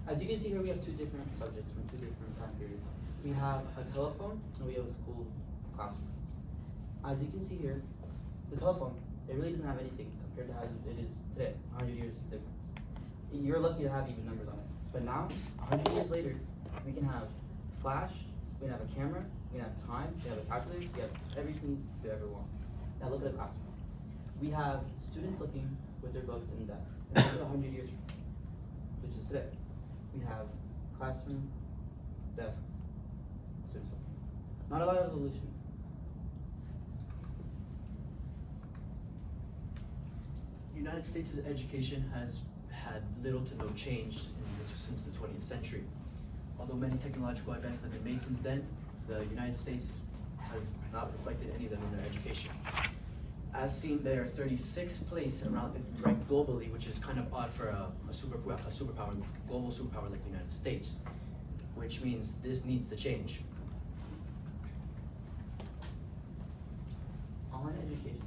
As you can see here, we have two different subjects from two different time periods. We have a telephone and we have a school classroom. As you can see here, the telephone, it really doesn't have anything compared to how it is today, 100 years difference. You're lucky to have even numbers on it. But now, 100 years later, we can have flash, we can have a camera, we can have time, we have a calculator, we have everything you ever want. Now look at the classroom. We have students looking with their books in desks. And look at 100 years from now, which is today. We have classroom, desks, students looking. Not a lot of evolution. United States' education has had little to no change since the 20th century. Although many technological advances have been made since then, the United States has not reflected any of them in their education. As seen, they are 36th place ranked globally, which is kind of odd for a superpower, global superpower like the United States, which means this needs to change. Online education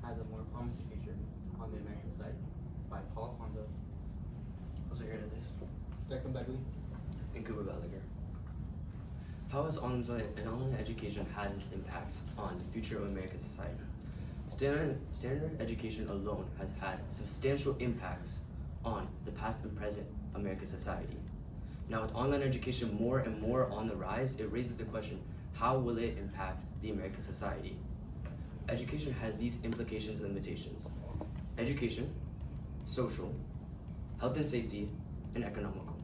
has a more promising future on the American side by Paul Fondo. Also here to this. Declan Begley. And Cooper Gallagher. How has online education had an impact on the future of American society? Standard education alone has had substantial impacts on the past and present American society. Now with online education more and more on the rise, it raises the question, how will it impact the American society? Education has these implications and limitations. Education, social, health and safety, and economical.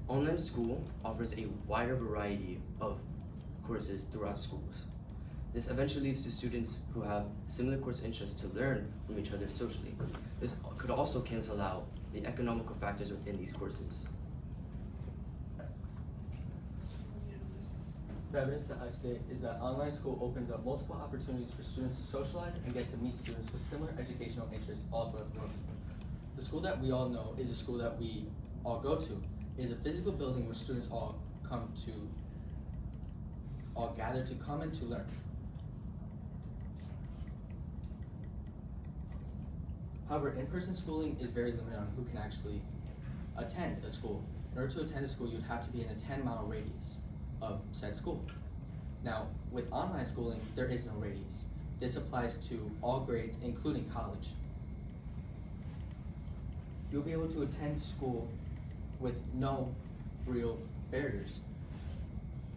Online school offers a wider variety of courses throughout schools. This eventually leads to students who have similar course interests to learn from each other socially. This could also cancel out the economical factors within these courses. The evidence that I state is that online school opens up multiple opportunities for students to socialize and get to meet students with similar educational interests all throughout the world. The school that we all know is a school that we all go to. It is a physical building where students all gather to come and to learn. However, in-person schooling is very limited on who can actually attend a school. In order to attend a school, you would have to be in a 10-mile radius of said school. Now, with online schooling, there is no radius. This applies to all grades, including college. You'll be able to attend school with no real barriers.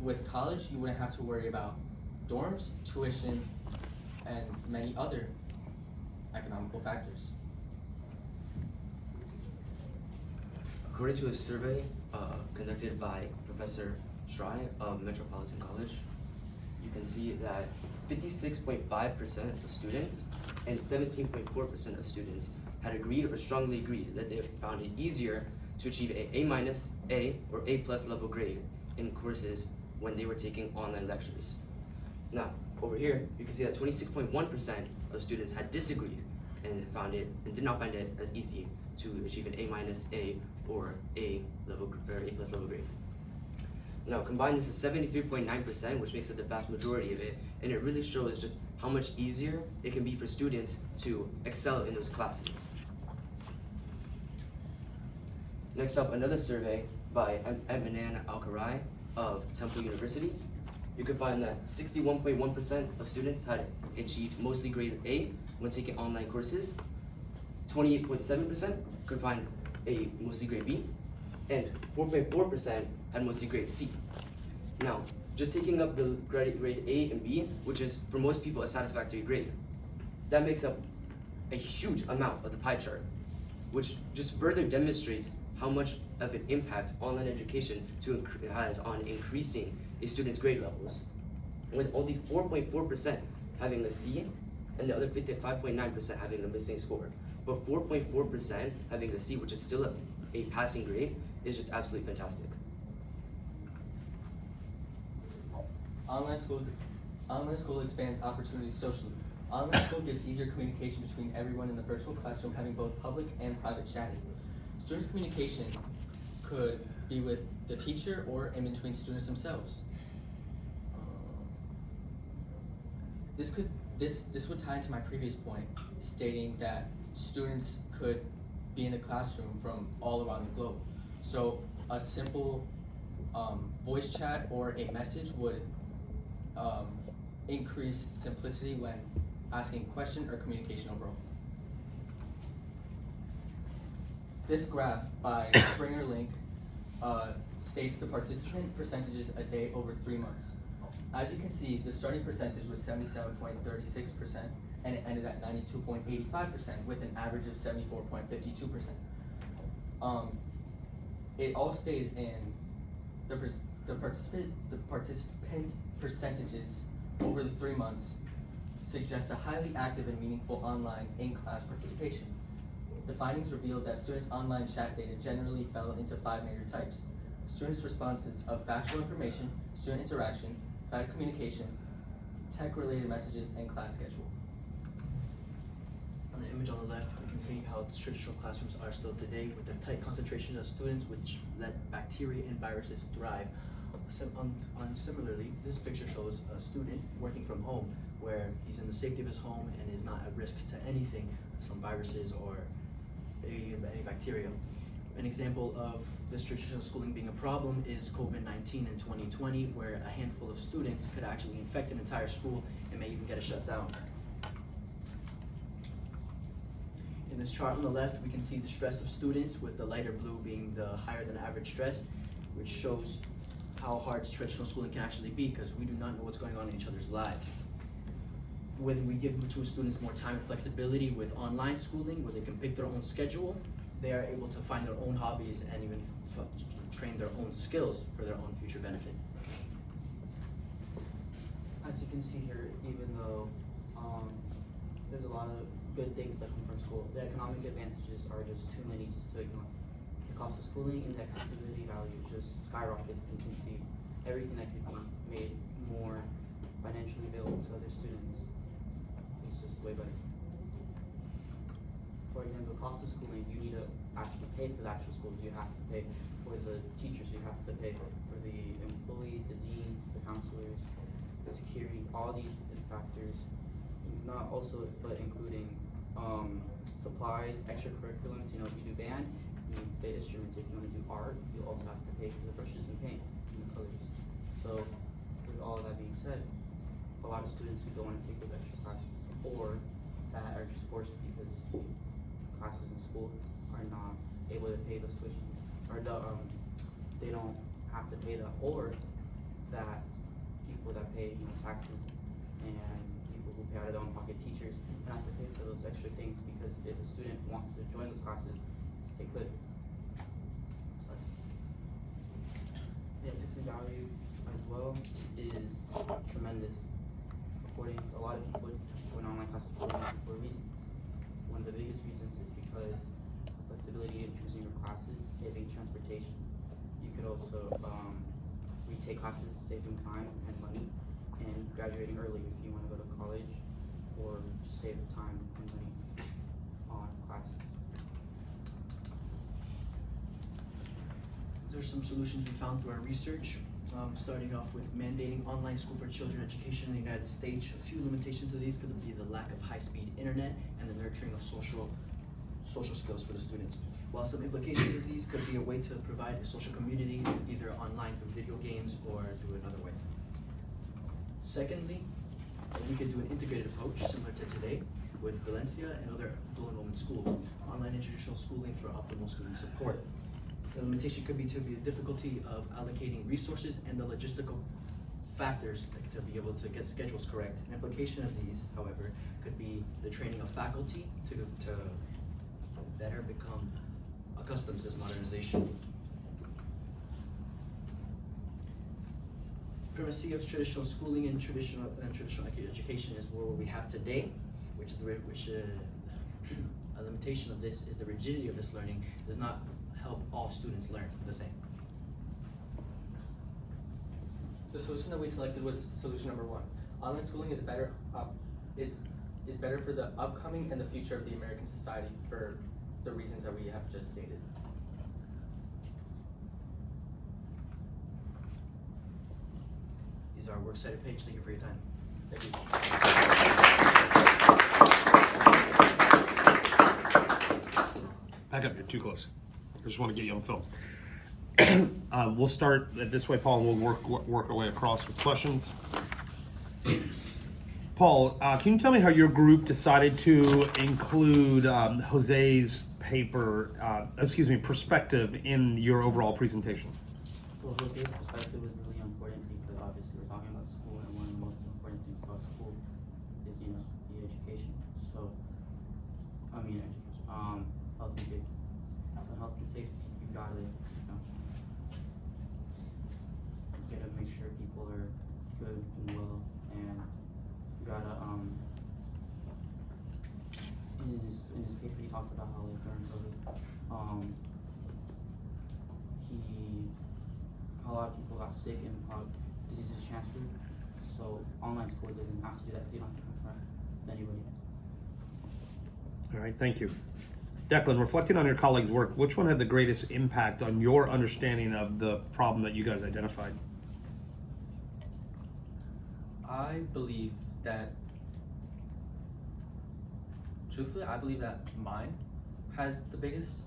With college, you wouldn't have to worry about dorms, tuition, and many other economical factors. According to a survey conducted by Professor Shry of Metropolitan College, you can see that 56.5% of students and 17.4% of students had agreed or strongly agreed that they found it easier to achieve an A-, A, or A+ level grade in courses when they were taking online lectures. Now, over here, you can see that 26.1% of students had disagreed and did not find it as easy to achieve an A-, A, or A+ level grade. Now, combine this is 73.9%, which makes it the vast majority of it, and it really shows just how much easier it can be for students to excel in those classes. Next up, another survey by Emmanuel Alcarai of Temple University. You can find that 61.1% of students had achieved mostly grade A when taking online courses. 28.7% could find a mostly grade B, and 4.4% had mostly grade C. Now, just taking up the grade A and B, which is for most people a satisfactory grade, that makes up a huge amount of the pie chart, which just further demonstrates how much of an impact online education has on increasing a student's grade levels, with only 4.4% having a C and the other 55.9% having a missing score. But 4.4% having a C, which is still a passing grade, is just absolutely fantastic. Online school expands opportunities socially. Online school gives easier communication between everyone in the virtual classroom, having both public and private chatting. Students' communication could be with the teacher or in between students themselves. This would tie into my previous point, stating that students could be in the classroom from all around the globe. So a simple voice chat or a message would increase simplicity when asking a question or communication overall. This graph by Springer Link states the participant percentages a day over 3 months. As you can see, the starting percentage was 77.36% and it ended at 92.85% with an average of 74.52%. It all stays in the participant percentages over the 3 months suggests a highly active and meaningful online in-class participation. The findings revealed that students' online chat data generally fell into 5 major types: students' responses of factual information, student interaction, bad communication, tech-related messages, and class schedule. On the image on the left, we can see how traditional classrooms are still today with a tight concentration of students which let bacteria and viruses thrive. Similarly, this picture shows a student working from home where he's in the safety of his home and is not at risk to anything from viruses or any bacteria. An example of this traditional schooling being a problem is COVID-19 in 2020, where a handful of students could actually infect an entire school and may even get it shut down. In this chart on the left, we can see the stress of students, with the lighter blue being the higher than average stress, which shows how hard traditional schooling can actually be because we do not know what's going on in each other's lives. When we give to students more time and flexibility with online schooling, where they can pick their own schedule, they are able to find their own hobbies and even train their own skills for their own future benefit. As you can see here, even though there's a lot of good things that come from school, the economic advantages are just too many just to ignore. The cost of schooling and the accessibility value just skyrockets, and you can see everything that could be made more financially available to other students is just way better. For example, cost of schooling, you need to actually pay for the actual schools. You have to pay for the teachers, you have to pay for the employees, the deans, the counselors, the security, all these factors. Not also, but including supplies, extracurriculums. You know, if you do band, you need to pay instruments. If you want to do art, you also have to pay for the brushes and paint and the colors. So, with all of that being said, a lot of students who don't want to take those extra classes, or that are just forced because classes in school are not able to pay those tuition, or they don't have to pay that, or that people that pay taxes and people who pay out of their own pocket, teachers, don't have to pay for those extra things, because if a student wants to join those classes, they could. Sorry. The existing value as well is tremendous. According to a lot of people, join online classes for reasons. One of the biggest reasons is because flexibility in choosing your classes, saving transportation. You could also retake classes, saving time and money, and graduating early if you want to go to college, or just save time and money on classes. There's some solutions we found through our research. Starting off with mandating online school for children education in the United States. A few limitations of these could be the lack of high-speed internet and the nurturing of social skills for the students. While some implications of these could be a way to provide a social community, either online through video games or through another way. Secondly, we could do an integrated approach similar to today with Valencia and other dual enrollment schools, online and traditional schooling for optimal student support. The limitation could be the difficulty of allocating resources and the logistical factors to be able to get schedules correct. An implication of these, however, could be the training of faculty to better become accustomed to this modernization. Primacy of traditional schooling and traditional education is what we have today, which a limitation of this is the rigidity of this learning does not help all students learn the same. The solution that we selected was solution number 1. Online schooling is better for the upcoming and the future of the American society for the reasons that we have just stated. These are our works cited page. Thank you for your time. Thank you. Back up, you're too close. I just want to get you on film. We'll start this way, Paul, and we'll work our way across with questions. Paul, can you tell me how your group decided to include Jose's perspective in your overall presentation? Well, Jose's perspective was really important because obviously we're talking about school, and one of the most important things about school is, the education. So, health and safety. So health and safety, you gotta make sure people are good and well, and you gotta in his paper he talked about how, like, during COVID, how a lot of people got sick and how diseases transferred. So online school doesn't have to do that. You don't have to confront with anybody. All right, thank you. Declan, reflecting on your colleagues' work, which one had the greatest impact on your understanding of the problem that you guys identified? I believe that, truthfully, I believe that mine has the biggest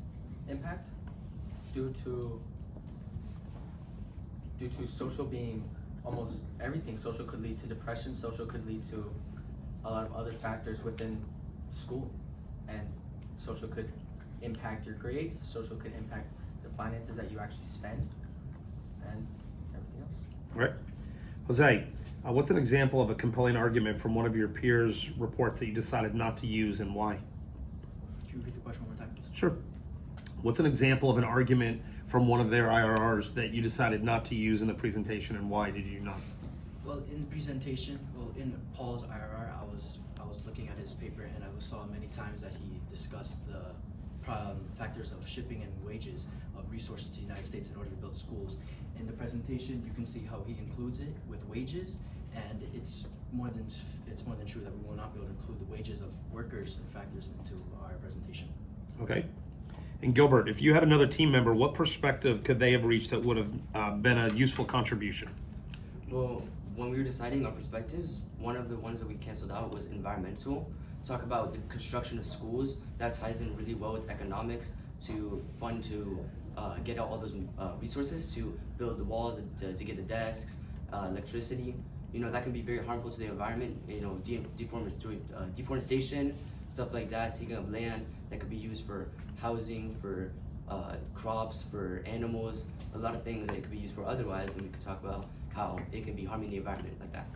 impact due to social being almost everything. Social could lead to depression, social could lead to a lot of other factors within school, and social could impact your grades, social could impact the finances that you actually spend, and everything else. All right. Jose, what's an example of a compelling argument from one of your peers' reports that you decided not to use, and why? Can you repeat the question one more time, please? Sure. What's an example of an argument from one of their IRRs that you decided not to use in the presentation, and why did you not? Well, in the presentation, in Paul's IRR, I was looking at his paper, and I saw many times that he discussed the factors of shipping and wages of resources to the United States in order to build schools. In the presentation, you can see how he includes it with wages, and it's more than true that we will not be able to include the wages of workers and factors into our presentation. Okay. And Gilbert, if you had another team member, what perspective could they have reached that would have been a useful contribution? Well, when we were deciding our perspectives, one of the ones that we canceled out was environmental. Talk about the construction of schools. That ties in really well with economics to fund to get out all those resources to build the walls, to get the desks, electricity. That can be very harmful to the environment. Deforestation, stuff like that, taking up land that could be used for housing, for crops, for animals, a lot of things that it could be used for otherwise, and we could talk about how it can be harming the environment like that.